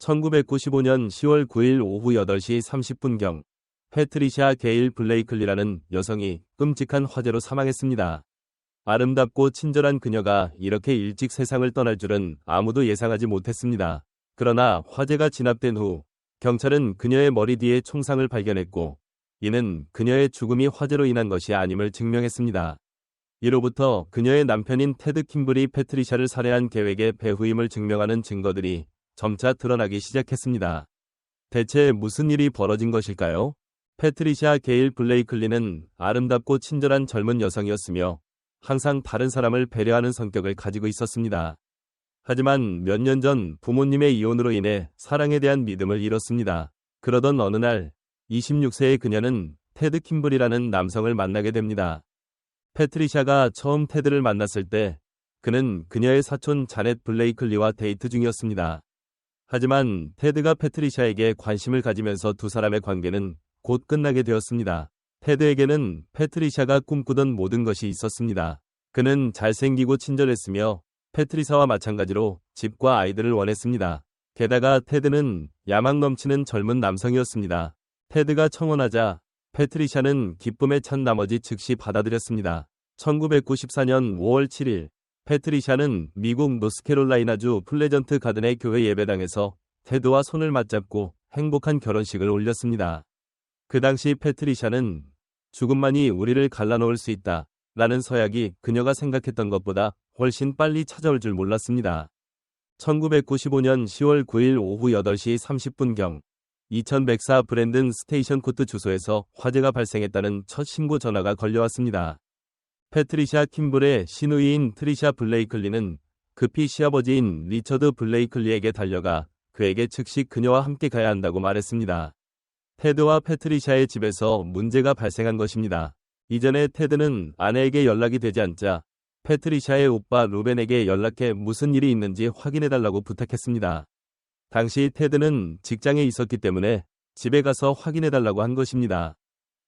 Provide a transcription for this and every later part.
1995년 10월 9일 오후 8시 30분경 패트리샤 게일 블레이클리라는 여성이 끔찍한 화재로 사망했습니다. 아름답고 친절한 그녀가 이렇게 일찍 세상을 떠날 줄은 아무도 예상하지 못했습니다. 그러나 화재가 진압된 후 경찰은 그녀의 머리 뒤에 총상을 발견했고 이는 그녀의 죽음이 화재로 인한 것이 아님을 증명했습니다. 이로부터 그녀의 남편인 테드 킴블이 패트리샤를 살해한 계획의 배후임을 증명하는 증거들이 점차 드러나기 시작했습니다. 대체 무슨 일이 벌어진 것일까요? 패트리샤 게일 블레이클리는 아름답고 친절한 젊은 여성이었으며 항상 다른 사람을 배려하는 성격을 가지고 있었습니다. 하지만 몇 년 전 부모님의 이혼으로 인해 사랑에 대한 믿음을 잃었습니다. 그러던 어느 날 26세의 그녀는 테드 킴블이라는 남성을 만나게 됩니다. 패트리샤가 처음 테드를 만났을 때 그는 그녀의 사촌 자넷 블레이클리와 데이트 중이었습니다. 하지만 테드가 패트리샤에게 관심을 가지면서 두 사람의 관계는 곧 끝나게 되었습니다. 테드에게는 패트리샤가 꿈꾸던 모든 것이 있었습니다. 그는 잘생기고 친절했으며 패트리샤와 마찬가지로 집과 아이들을 원했습니다. 게다가 테드는 야망 넘치는 젊은 남성이었습니다. 테드가 청혼하자 패트리샤는 기쁨에 찬 나머지 즉시 받아들였습니다. 1994년 5월 7일 패트리샤는 미국 노스캐롤라이나주 플레전트 가든의 교회 예배당에서 테드와 손을 맞잡고 행복한 결혼식을 올렸습니다. 그 당시 패트리샤는 죽음만이 우리를 갈라놓을 수 있다 라는 서약이 그녀가 생각했던 것보다 훨씬 빨리 찾아올 줄 몰랐습니다. 1995년 10월 9일 오후 8시 30분경 2104 브랜든 스테이션 코트 주소에서 화재가 발생했다는 첫 신고 전화가 걸려왔습니다. 패트리샤 킴블의 시누이인 트리샤 블레이클리는 급히 시아버지인 리처드 블레이클리에게 달려가 그에게 즉시 그녀와 함께 가야 한다고 말했습니다. 테드와 패트리샤의 집에서 문제가 발생한 것입니다. 이전에 테드는 아내에게 연락이 되지 않자 패트리샤의 오빠 루벤에게 연락해 무슨 일이 있는지 확인해달라고 부탁했습니다. 당시 테드는 직장에 있었기 때문에 집에 가서 확인해달라고 한 것입니다.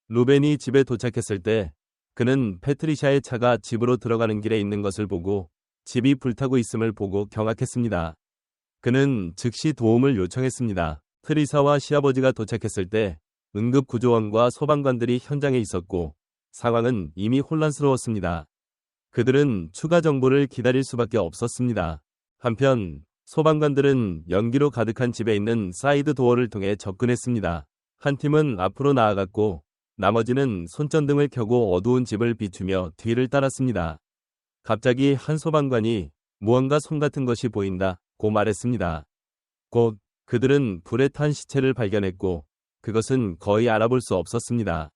루벤이 집에 도착했을 때 그는 패트리샤의 차가 집으로 들어가는 길에 있는 것을 보고 집이 불타고 있음을 보고 경악했습니다. 그는 즉시 도움을 요청했습니다. 트리사와 시아버지가 도착했을 때 응급구조원과 소방관들이 현장에 있었고 상황은 이미 혼란스러웠습니다. 그들은 추가 정보를 기다릴 수밖에 없었습니다. 한편 소방관들은 연기로 가득한 집에 있는 사이드 도어를 통해 접근했습니다. 한 팀은 앞으로 나아갔고 나머지는 손전등을 켜고 어두운 집을 비추며 뒤를 따랐습니다. 갑자기 한 소방관이 무언가 손 같은 것이 보인다고 말했습니다. 곧 그들은 불에 탄 시체를 발견했고 그것은 거의 알아볼 수 없었습니다.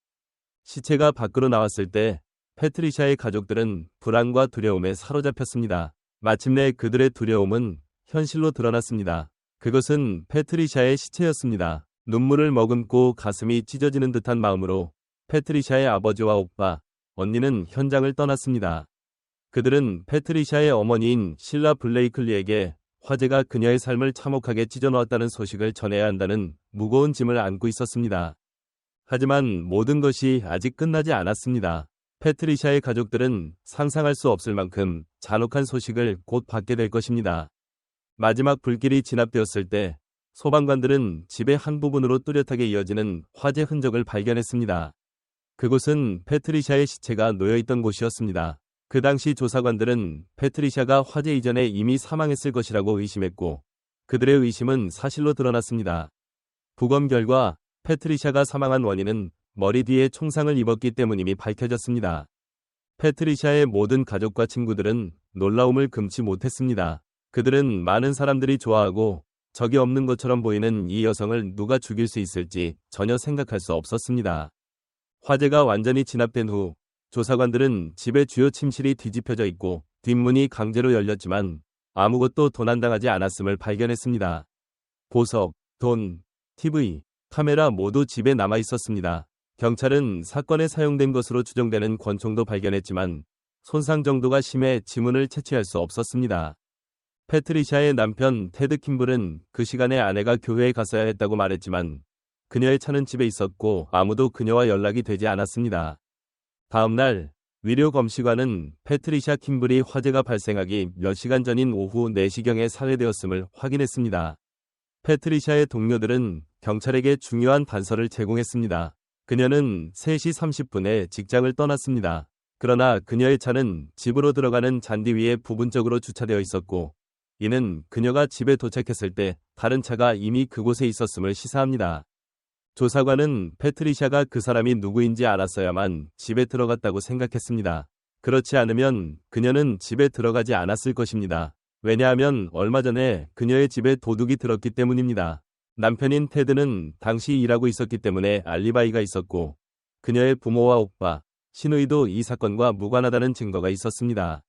시체가 밖으로 나왔을 때 패트리샤의 가족들은 불안과 두려움에 사로잡혔습니다. 마침내 그들의 두려움은 현실로 드러났습니다. 그것은 패트리샤의 시체였습니다. 눈물을 머금고 가슴이 찢어지는 듯한 마음으로 패트리샤의 아버지와 오빠, 언니는 현장을 떠났습니다. 그들은 패트리샤의 어머니인 실라 블레이클리에게 화재가 그녀의 삶을 참혹하게 찢어놓았다는 소식을 전해야 한다는 무거운 짐을 안고 있었습니다. 하지만 모든 것이 아직 끝나지 않았습니다. 패트리샤의 가족들은 상상할 수 없을 만큼 잔혹한 소식을 곧 받게 될 것입니다. 마지막 불길이 진압되었을 때 소방관들은 집의 한 부분으로 뚜렷하게 이어지는 화재 흔적을 발견했습니다. 그곳은 패트리샤의 시체가 놓여있던 곳이었습니다. 그 당시 조사관들은 패트리샤가 화재 이전에 이미 사망했을 것이라고 의심했고 그들의 의심은 사실로 드러났습니다. 부검 결과 패트리샤가 사망한 원인은 머리 뒤에 총상을 입었기 때문임이 밝혀졌습니다. 패트리샤의 모든 가족과 친구들은 놀라움을 금치 못했습니다. 그들은 많은 사람들이 좋아하고 적이 없는 것처럼 보이는 이 여성을 누가 죽일 수 있을지 전혀 생각할 수 없었습니다. 화재가 완전히 진압된 후 조사관들은 집의 주요 침실이 뒤집혀져 있고 뒷문이 강제로 열렸지만 아무것도 도난당하지 않았음을 발견했습니다. 보석, 돈, TV, 카메라 모두 집에 남아 있었습니다. 경찰은 사건에 사용된 것으로 추정되는 권총도 발견했지만 손상 정도가 심해 지문을 채취할 수 없었습니다. 패트리샤의 남편 테드 킴블은 그 시간에 아내가 교회에 갔어야 했다고 말했지만 그녀의 차는 집에 있었고 아무도 그녀와 연락이 되지 않았습니다. 다음 날 위료 검시관은 패트리샤 킴블이 화재가 발생하기 몇 시간 전인 오후 4시경에 살해되었음을 확인했습니다. 패트리샤의 동료들은 경찰에게 중요한 단서를 제공했습니다. 그녀는 3시 30분에 직장을 떠났습니다. 그러나 그녀의 차는 집으로 들어가는 잔디 위에 부분적으로 주차되어 있었고, 이는 그녀가 집에 도착했을 때 다른 차가 이미 그곳에 있었음을 시사합니다. 조사관은 패트리샤가 그 사람이 누구인지 알았어야만 집에 들어갔다고 생각했습니다. 그렇지 않으면 그녀는 집에 들어가지 않았을 것입니다. 왜냐하면 얼마 전에 그녀의 집에 도둑이 들었기 때문입니다. 남편인 테드는 당시 일하고 있었기 때문에 알리바이가 있었고, 그녀의 부모와 오빠, 시누이도 이 사건과 무관하다는 증거가 있었습니다.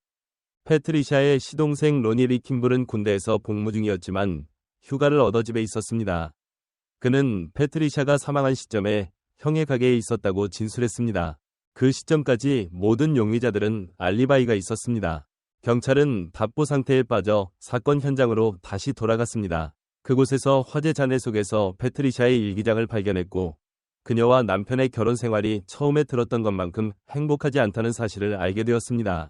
패트리샤의 시동생 로니 리킴블은 군대에서 복무 중이었지만 휴가를 얻어 집에 있었습니다. 그는 패트리샤가 사망한 시점에 형의 가게에 있었다고 진술했습니다. 그 시점까지 모든 용의자들은 알리바이가 있었습니다. 경찰은 답보 상태에 빠져 사건 현장으로 다시 돌아갔습니다. 그곳에서 화재 잔해 속에서 패트리샤의 일기장을 발견했고, 그녀와 남편의 결혼 생활이 처음에 들었던 것만큼 행복하지 않다는 사실을 알게 되었습니다.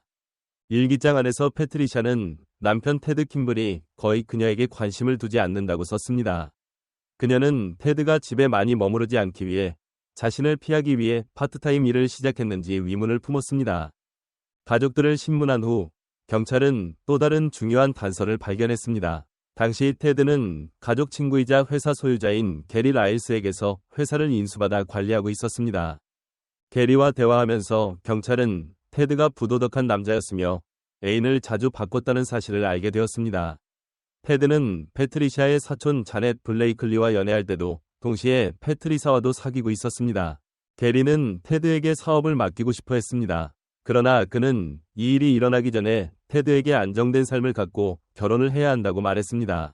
일기장 안에서 패트리샤는 남편 테드 킴블이 거의 그녀에게 관심을 두지 않는다고 썼습니다. 그녀는 테드가 집에 많이 머무르지 않기 위해 자신을 피하기 위해 파트타임 일을 시작했는지 의문을 품었습니다. 가족들을 신문한 후 경찰은 또 다른 중요한 단서를 발견했습니다. 당시 테드는 가족 친구이자 회사 소유자인 게리 라일스에게서 회사를 인수받아 관리하고 있었습니다. 게리와 대화하면서 경찰은 테드가 부도덕한 남자였으며 애인을 자주 바꿨다는 사실을 알게 되었습니다. 테드는 패트리샤의 사촌 자넷 블레이클리와 연애할 때도 동시에 패트리사와도 사귀고 있었습니다. 게리는 테드에게 사업을 맡기고 싶어 했습니다. 그러나 그는 이 일이 일어나기 전에 테드에게 안정된 삶을 갖고 결혼을 해야 한다고 말했습니다.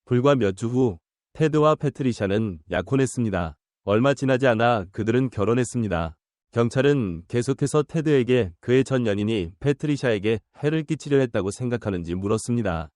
불과 몇 주 후 테드와 패트리샤는 약혼했습니다. 얼마 지나지 않아 그들은 결혼했습니다. 경찰은 계속해서 테드에게 그의 전 연인이 패트리샤에게 해를 끼치려 했다고 생각하는지 물었습니다.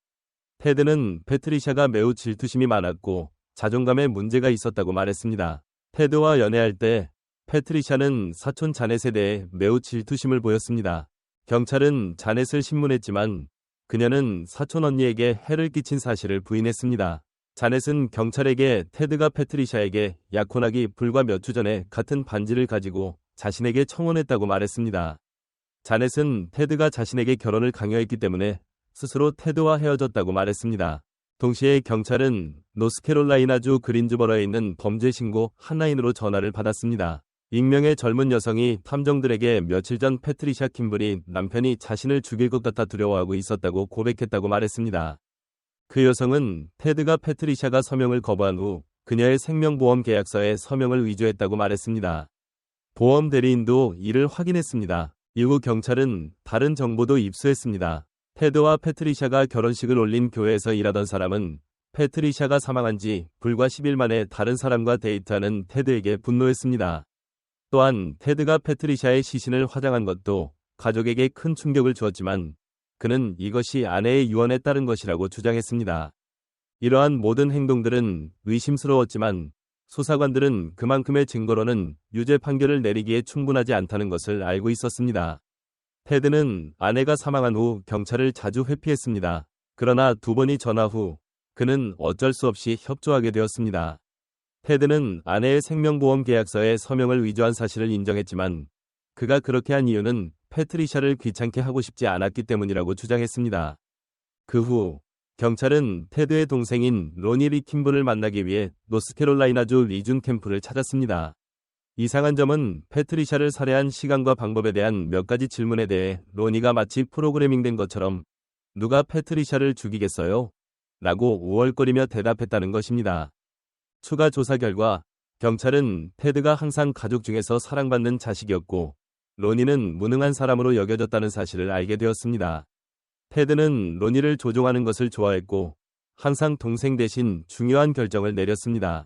테드는 패트리샤가 매우 질투심이 많았고 자존감에 문제가 있었다고 말했습니다. 테드와 연애할 때 패트리샤는 사촌 자넷에 대해 매우 질투심을 보였습니다. 경찰은 자넷을 신문했지만 그녀는 사촌 언니에게 해를 끼친 사실을 부인했습니다. 자넷은 경찰에게 테드가 패트리샤에게 약혼하기 불과 몇 주 전에 같은 반지를 가지고 자신에게 청혼했다고 말했습니다. 자넷은 테드가 자신에게 결혼을 강요했기 때문에 스스로 테드와 헤어졌다고 말했습니다. 동시에 경찰은 노스캐롤라이나주 그린즈버러에 있는 범죄 신고 한라인으로 전화를 받았습니다. 익명의 젊은 여성이 탐정들에게 며칠 전 패트리샤 킴블이 남편이 자신을 죽일 것 같아 두려워하고 있었다고 고백했다고 말했습니다. 그 여성은 테드가 패트리샤가 서명을 거부한 후 그녀의 생명보험 계약서에 서명을 위조했다고 말했습니다. 보험 대리인도 이를 확인했습니다. 이후 경찰은 다른 정보도 입수했습니다. 테드와 패트리샤가 결혼식을 올린 교회에서 일하던 사람은 패트리샤가 사망한 지 불과 10일 만에 다른 사람과 데이트하는 테드에게 분노했습니다. 또한 테드가 패트리샤의 시신을 화장한 것도 가족에게 큰 충격을 주었지만 그는 이것이 아내의 유언에 따른 것이라고 주장했습니다. 이러한 모든 행동들은 의심스러웠지만 수사관들은 그만큼의 증거로는 유죄 판결을 내리기에 충분하지 않다는 것을 알고 있었습니다. 테드는 아내가 사망한 후 경찰을 자주 회피했습니다. 그러나 2번이 전화 후 그는 어쩔 수 없이 협조하게 되었습니다. 테드는 아내의 생명보험 계약서에 서명을 위조한 사실을 인정했지만 그가 그렇게 한 이유는 패트리샤를 귀찮게 하고 싶지 않았기 때문이라고 주장했습니다. 그 후 경찰은 테드의 동생인 로니 리킴블을 만나기 위해 노스캐롤라이나주 리준 캠프를 찾았습니다. 이상한 점은 패트리샤를 살해한 시간과 방법에 대한 몇 가지 질문에 대해 로니가 마치 프로그래밍된 것처럼 누가 패트리샤를 죽이겠어요? 라고 우월거리며 대답했다는 것입니다. 추가 조사 결과 경찰은 테드가 항상 가족 중에서 사랑받는 자식이었고 로니는 무능한 사람으로 여겨졌다는 사실을 알게 되었습니다. 테드는 로니를 조종하는 것을 좋아했고 항상 동생 대신 중요한 결정을 내렸습니다.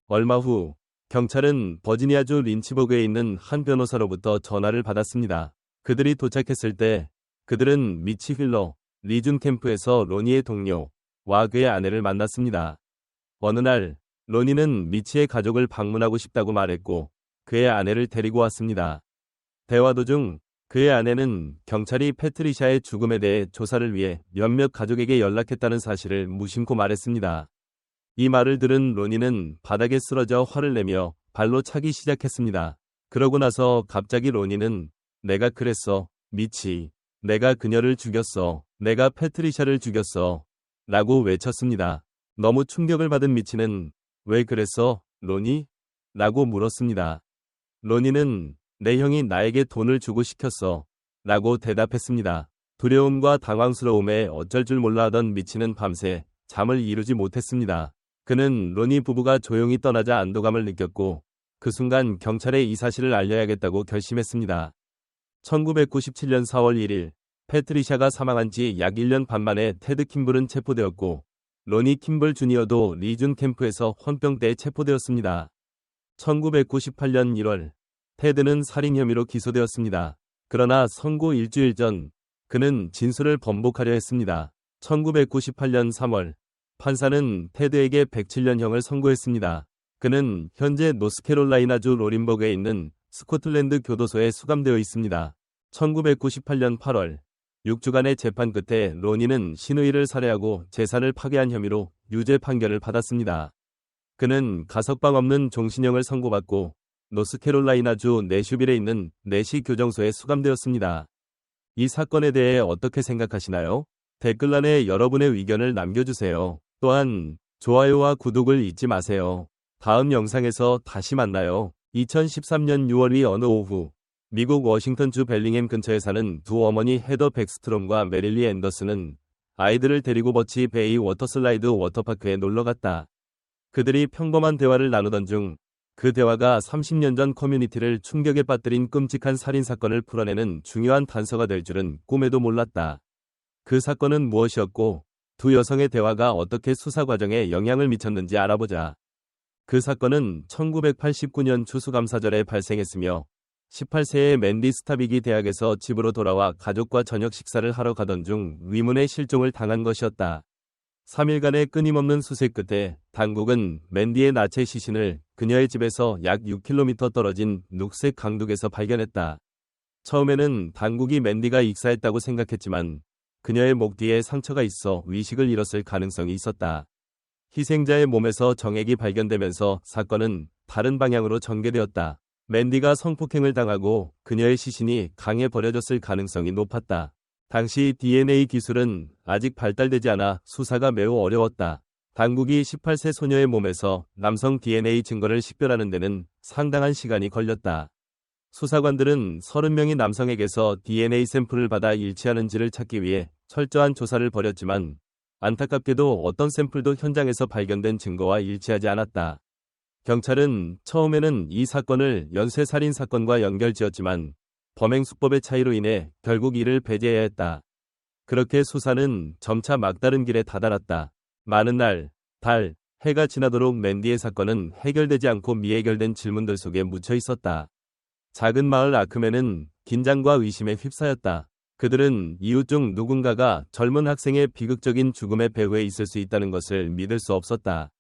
얼마 후 경찰은 버지니아주 린치버그에 있는 한 변호사로부터 전화를 받았습니다. 그들이 도착했을 때 그들은 미치 휠러, 리준 캠프에서 로니의 동료와 그의 아내를 만났습니다. 어느 날 로니는 미치의 가족을 방문하고 싶다고 말했고 그의 아내를 데리고 왔습니다. 대화 도중 그의 아내는 경찰이 패트리샤의 죽음에 대해 조사를 위해 몇몇 가족에게 연락했다는 사실을 무심코 말했습니다. 이 말을 들은 로니는 바닥에 쓰러져 화를 내며 발로 차기 시작했습니다. 그러고 나서 갑자기 로니는 내가 그랬어, 미치. 내가 그녀를 죽였어. 내가 패트리샤를 죽였어. 라고 외쳤습니다. 너무 충격을 받은 미치는 왜 그랬어, 로니? 라고 물었습니다. 로니는 내 형이 나에게 돈을 주고 시켰어. 라고 대답했습니다. 두려움과 당황스러움에 어쩔 줄 몰라 하던 미치는 밤새 잠을 이루지 못했습니다. 그는 로니 부부가 조용히 떠나자 안도감을 느꼈고 그 순간 경찰에 이 사실을 알려야겠다고 결심했습니다. 1997년 4월 1일 패트리샤가 사망한 지 약 1년 반 만에 테드 킴블은 체포되었고 로니 킴블 주니어도 리준 캠프에서 헌병대에 체포되었습니다. 1998년 1월 테드는 살인 혐의로 기소되었습니다. 그러나 선고 일주일 전 그는 진술을 번복하려 했습니다. 1998년 3월 판사는 테드에게 107년형을 선고했습니다. 그는 현재 노스캐롤라이나주 로린버그에 있는 스코틀랜드 교도소에 수감되어 있습니다. 1998년 8월 6주간의 재판 끝에 로니는 시누이를 살해하고 재산을 파괴한 혐의로 유죄 판결을 받았습니다. 그는 가석방 없는 종신형을 선고받고 노스캐롤라이나주 내슈빌에 있는 내시 교정소에 수감되었습니다. 이 사건에 대해 어떻게 생각하시나요? 댓글란에 여러분의 의견을 남겨주세요. 또한 좋아요와 구독을 잊지 마세요. 다음 영상에서 다시 만나요. 2013년 6월 어느 오후 미국 워싱턴주 벨링햄 근처에 사는 두 어머니 헤더 백스트롬과 메릴리 앤더슨은 아이들을 데리고 버치 베이 워터슬라이드 워터파크에 놀러갔다. 그들이 평범한 대화를 나누던 중 그 대화가 30년 전 커뮤니티를 충격에 빠뜨린 끔찍한 살인사건을 풀어내는 중요한 단서가 될 줄은 꿈에도 몰랐다. 그 사건은 무엇이었고 두 여성의 대화가 어떻게 수사 과정에 영향을 미쳤는지 알아보자. 그 사건은 1989년 추수감사절에 발생했으며 18세의 맨디 스타빅이 대학에서 집으로 돌아와 가족과 저녁 식사를 하러 가던 중 위문의 실종을 당한 것이었다. 3일간의 끊임없는 수색 끝에 당국은 맨디의 나체 시신을 그녀의 집에서 약 6km 떨어진 녹색 강둑에서 발견했다. 처음에는 당국이 맨디가 익사했다고 생각했지만 그녀의 목 뒤에 상처가 있어 의식을 잃었을 가능성이 있었다. 희생자의 몸에서 정액이 발견되면서 사건은 다른 방향으로 전개되었다. 맨디가 성폭행을 당하고 그녀의 시신이 강에 버려졌을 가능성이 높았다. 당시 DNA 기술은 아직 발달되지 않아 수사가 매우 어려웠다. 당국이 18세 소녀의 몸에서 남성 DNA 증거를 식별하는 데는 상당한 시간이 걸렸다. 수사관들은 30명의 남성에게서 DNA 샘플을 받아 일치하는지를 찾기 위해 철저한 조사를 벌였지만 안타깝게도 어떤 샘플도 현장에서 발견된 증거와 일치하지 않았다. 경찰은 처음에는 이 사건을 연쇄살인 사건과 연결지었지만 범행 수법의 차이로 인해 결국 이를 배제해야 했다. 그렇게 수사는 점차 막다른 길에 다다랐다. 많은 날, 달, 해가 지나도록 맨디의 사건은 해결되지 않고 미해결된 질문들 속에 묻혀 있었다. 작은 마을 아크맨은 긴장과 의심에 휩싸였다. 그들은 이웃 중 누군가가 젊은 학생의 비극적인 죽음의 배후에 있을 수 있다는 것을 믿을 수 없었다.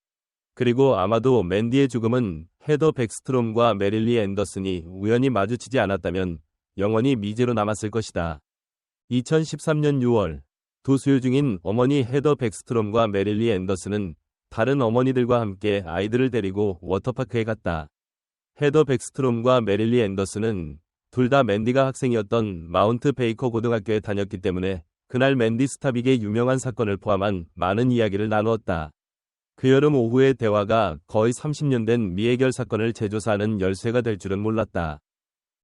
그리고 아마도 맨디의 죽음은 헤더 백스트롬과 메릴리 앤더슨이 우연히 마주치지 않았다면 영원히 미제로 남았을 것이다. 2013년 6월 두 수요 중인 어머니 헤더 백스트롬과 메릴리 앤더슨은 다른 어머니들과 함께 아이들을 데리고 워터파크에 갔다. 헤더 백스트롬과 메릴리 앤더슨은 둘 다 맨디가 학생이었던 마운트 베이커 고등학교에 다녔기 때문에 그날 맨디 스타빅의 유명한 사건을 포함한 많은 이야기를 나누었다. 그 여름 오후의 대화가 거의 30년 된 미해결 사건을 재조사하는 열쇠가 될 줄은 몰랐다.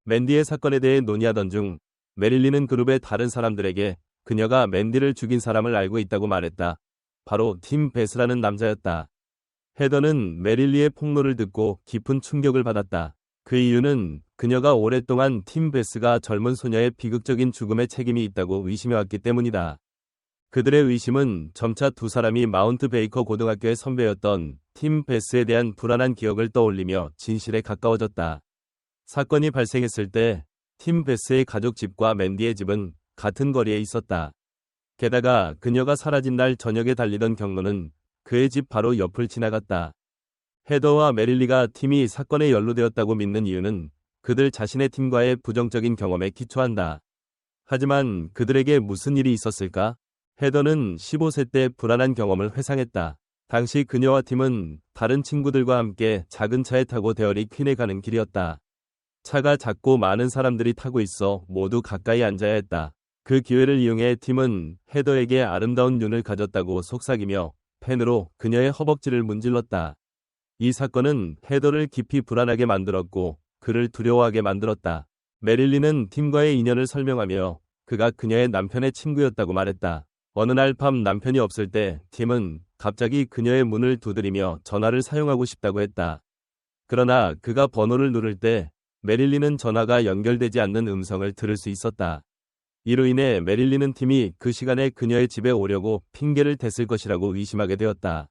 맨디의 사건에 대해 논의하던 중 메릴리는 그룹의 다른 사람들에게 그녀가 맨디를 죽인 사람을 알고 있다고 말했다. 바로 팀 베스라는 남자였다. 헤더는 메릴리의 폭로를 듣고 깊은 충격을 받았다. 그 이유는 그녀가 오랫동안 팀 베스가 젊은 소녀의 비극적인 죽음에 책임이 있다고 의심해왔기 때문이다. 그들의 의심은 점차 두 사람이 마운트 베이커 고등학교의 선배였던 팀 베스에 대한 불안한 기억을 떠올리며 진실에 가까워졌다. 사건이 발생했을 때 팀 베스의 가족 집과 맨디의 집은 같은 거리에 있었다. 게다가 그녀가 사라진 날 저녁에 달리던 경로는 그의 집 바로 옆을 지나갔다. 헤더와 메릴리가 팀이 사건에 연루되었다고 믿는 이유는 그들 자신의 팀과의 부정적인 경험에 기초한다. 하지만 그들에게 무슨 일이 있었을까? 헤더는 15세 때 불안한 경험을 회상했다. 당시 그녀와 팀은 다른 친구들과 함께 작은 차에 타고 데어리 퀸에 가는 길이었다. 차가 작고 많은 사람들이 타고 있어 모두 가까이 앉아야 했다. 그 기회를 이용해 팀은 헤더에게 아름다운 눈을 가졌다고 속삭이며 펜으로 그녀의 허벅지를 문질렀다. 이 사건은 헤더를 깊이 불안하게 만들었고 그를 두려워하게 만들었다. 메릴린은 팀과의 인연을 설명하며 그가 그녀의 남편의 친구였다고 말했다. 어느 날 밤 남편이 없을 때 팀은 갑자기 그녀의 문을 두드리며 전화를 사용하고 싶다고 했다. 그러나 그가 번호를 누를 때 메릴린은 전화가 연결되지 않는 음성을 들을 수 있었다. 이로 인해 메릴린은 팀이 그 시간에 그녀의 집에 오려고 핑계를 댔을 것이라고 의심하게 되었다.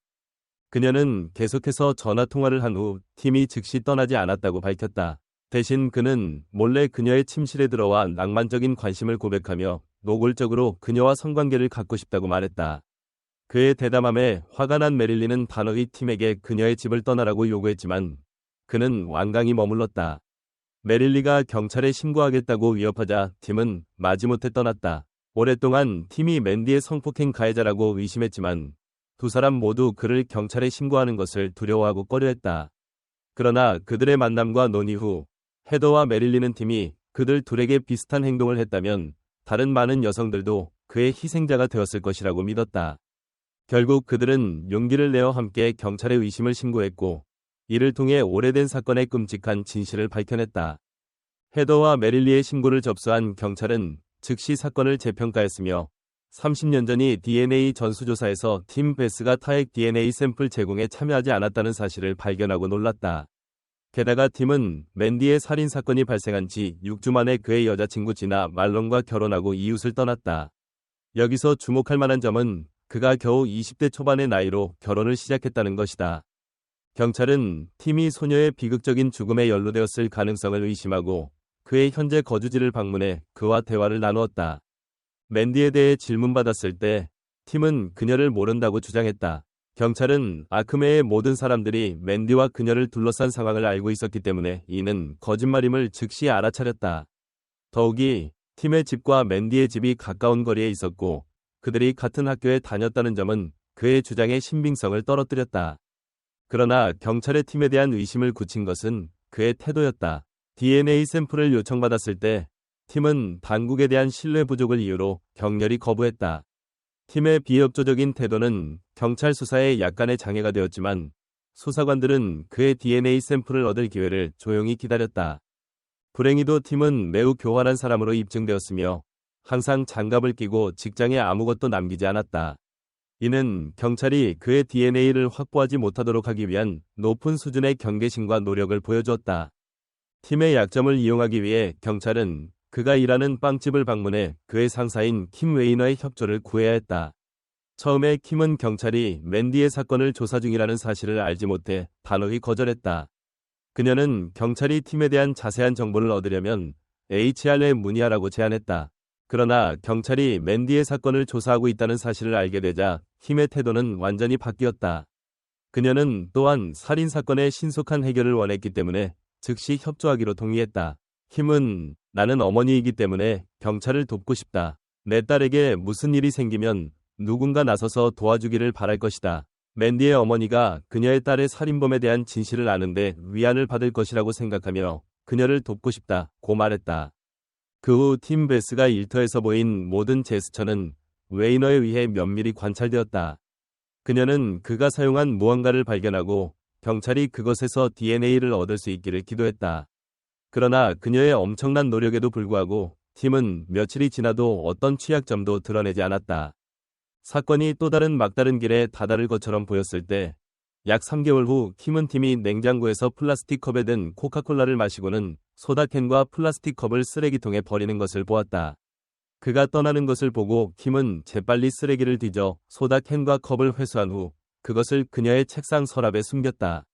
그녀는 계속해서 전화 통화를 한 후 팀이 즉시 떠나지 않았다고 밝혔다. 대신 그는 몰래 그녀의 침실에 들어와 낭만적인 관심을 고백하며 노골적으로 그녀와 성관계를 갖고 싶다고 말했다. 그의 대담함에 화가 난 메릴린은 단호히 팀에게 그녀의 집을 떠나라고 요구했지만 그는 완강히 머물렀다. 메릴리가 경찰에 신고하겠다고 위협하자 팀은 마지못해 떠났다. 오랫동안 팀이 맨디의 성폭행 가해자라고 의심했지만 두 사람 모두 그를 경찰에 신고하는 것을 두려워하고 꺼려했다. 그러나 그들의 만남과 논의 후 헤더와 메릴리는 팀이 그들 둘에게 비슷한 행동을 했다면 다른 많은 여성들도 그의 희생자가 되었을 것이라고 믿었다. 결국 그들은 용기를 내어 함께 경찰에 의심을 신고했고 이를 통해 오래된 사건의 끔찍한 진실을 밝혀냈다. 헤더와 메릴리의 신고를 접수한 경찰은 즉시 사건을 재평가했으며 30년 전이 DNA 전수조사에서 팀 베스가 타액 DNA 샘플 제공에 참여하지 않았다는 사실을 발견하고 놀랐다. 게다가 팀은 맨디의 살인 사건이 발생한 지 6주 만에 그의 여자친구 지나 말론과 결혼하고 이웃을 떠났다. 여기서 주목할 만한 점은 그가 겨우 20대 초반의 나이로 결혼을 시작했다는 것이다. 경찰은 팀이 소녀의 비극적인 죽음에 연루되었을 가능성을 의심하고 그의 현재 거주지를 방문해 그와 대화를 나누었다. 맨디에 대해 질문받았을 때 팀은 그녀를 모른다고 주장했다. 경찰은 아크메의 모든 사람들이 맨디와 그녀를 둘러싼 상황을 알고 있었기 때문에 이는 거짓말임을 즉시 알아차렸다. 더욱이 팀의 집과 맨디의 집이 가까운 거리에 있었고 그들이 같은 학교에 다녔다는 점은 그의 주장의 신빙성을 떨어뜨렸다. 그러나 경찰의 팀에 대한 의심을 굳힌 것은 그의 태도였다. DNA 샘플을 요청받았을 때 팀은 당국에 대한 신뢰 부족을 이유로 격렬히 거부했다. 팀의 비협조적인 태도는 경찰 수사에 약간의 장애가 되었지만 수사관들은 그의 DNA 샘플을 얻을 기회를 조용히 기다렸다. 불행히도 팀은 매우 교활한 사람으로 입증되었으며 항상 장갑을 끼고 직장에 아무것도 남기지 않았다. 이는 경찰이 그의 DNA를 확보하지 못하도록 하기 위한 높은 수준의 경계심과 노력을 보여주었다. 팀의 약점을 이용하기 위해 경찰은 그가 일하는 빵집을 방문해 그의 상사인 킴 웨이너의 협조를 구해야 했다. 처음에 킴은 경찰이 맨디의 사건을 조사 중이라는 사실을 알지 못해 단호히 거절했다. 그녀는 경찰이 팀에 대한 자세한 정보를 얻으려면 HR에 문의하라고 제안했다. 그러나 경찰이 맨디의 사건을 조사하고 있다는 사실을 알게 되자 킴의 태도는 완전히 바뀌었다. 그녀는 또한 살인 사건의 신속한 해결을 원했기 때문에 즉시 협조하기로 동의했다. 킴은 나는 어머니이기 때문에 경찰을 돕고 싶다. 내 딸에게 무슨 일이 생기면 누군가 나서서 도와주기를 바랄 것이다. 맨디의 어머니가 그녀의 딸의 살인범에 대한 진실을 아는데 위안을 받을 것이라고 생각하며 그녀를 돕고 싶다고 말했다. 그 후 팀 베스가 일터에서 보인 모든 제스처는 웨이너에 의해 면밀히 관찰되었다. 그녀는 그가 사용한 무언가를 발견하고 경찰이 그것에서 DNA를 얻을 수 있기를 기도했다. 그러나 그녀의 엄청난 노력에도 불구하고 팀은 며칠이 지나도 어떤 취약점도 드러내지 않았다. 사건이 또 다른 막다른 길에 다다를 것처럼 보였을 때 약 3개월 후 킴은 팀이 냉장고에서 플라스틱 컵에 든 코카콜라를 마시고는 소다캔과 플라스틱 컵을 쓰레기통에 버리는 것을 보았다. 그가 떠나는 것을 보고 킴은 재빨리 쓰레기를 뒤져 소다캔과 컵을 회수한 후 그것을 그녀의 책상 서랍에 숨겼다.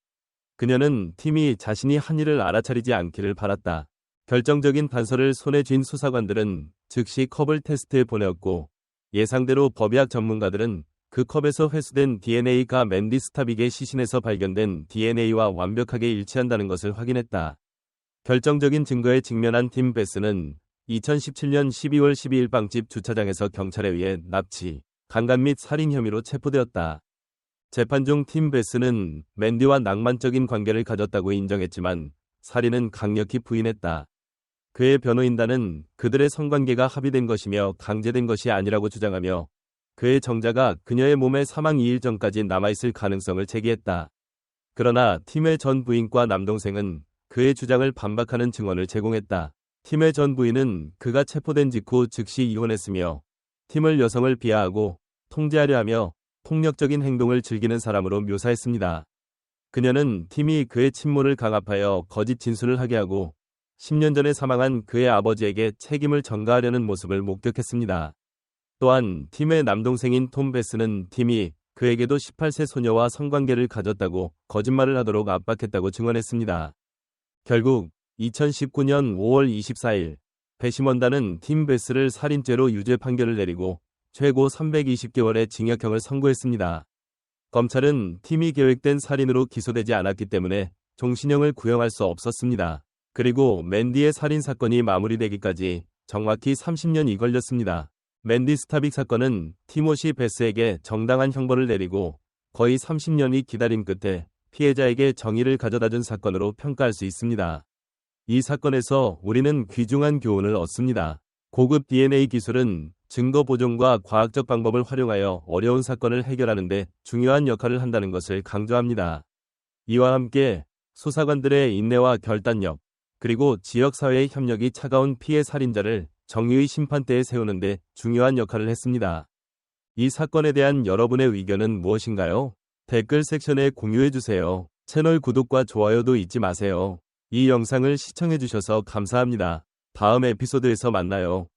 그녀는 팀이 자신이 한 일을 알아차리지 않기를 바랐다. 결정적인 단서를 손에 쥔 수사관들은 즉시 컵을 테스트해 보내었고 예상대로 법의학 전문가들은 그 컵에서 회수된 DNA가 맨디 스타빅의 시신에서 발견된 DNA와 완벽하게 일치한다는 것을 확인했다. 결정적인 증거에 직면한 팀 베스는 2017년 12월 12일 빵집 주차장에서 경찰에 의해 납치, 강간 및 살인 혐의로 체포되었다. 재판 중 팀 베스는 맨디와 낭만적인 관계를 가졌다고 인정했지만 살인은 강력히 부인했다. 그의 변호인단은 그들의 성관계가 합의된 것이며 강제된 것이 아니라고 주장하며 그의 정자가 그녀의 몸에 사망 2일 전까지 남아있을 가능성을 제기했다. 그러나 팀의 전 부인과 남동생은 그의 주장을 반박하는 증언을 제공했다. 팀의 전 부인은 그가 체포된 직후 즉시 이혼했으며 팀을 여성을 비하하고 통제하려 하며 폭력적인 행동을 즐기는 사람으로 묘사했습니다. 그녀는 팀이 그의 친모를 강압하여 거짓 진술을 하게 하고 10년 전에 사망한 그의 아버지에게 책임을 전가하려는 모습을 목격했습니다. 또한 팀의 남동생인 톰 베스는 팀이 그에게도 18세 소녀와 성관계를 가졌다고 거짓말을 하도록 압박했다고 증언했습니다. 결국 2019년 5월 24일 배심원단은 팀 베스를 살인죄로 유죄 판결을 내리고 최고 320개월의 징역형을 선고했습니다. 검찰은 팀이 계획된 살인으로 기소되지 않았기 때문에 종신형을 구형할 수 없었습니다. 그리고 맨디의 살인 사건이 마무리되기까지 정확히 30년이 걸렸습니다. 맨디 스타빅 사건은 티모시 베스에게 정당한 형벌을 내리고 거의 30년이 기다림 끝에 피해자에게 정의를 가져다준 사건으로 평가할 수 있습니다. 이 사건에서 우리는 귀중한 교훈을 얻습니다. 고급 DNA 기술은 증거 보존과 과학적 방법을 활용하여 어려운 사건을 해결하는 데 중요한 역할을 한다는 것을 강조합니다. 이와 함께 수사관들의 인내와 결단력, 그리고 지역사회의 협력이 차가운 피해 살인자를 정의의 심판대에 세우는 데 중요한 역할을 했습니다. 이 사건에 대한 여러분의 의견은 무엇인가요? 댓글 섹션에 공유해주세요. 채널 구독과 좋아요도 잊지 마세요. 이 영상을 시청해주셔서 감사합니다. 다음 에피소드에서 만나요.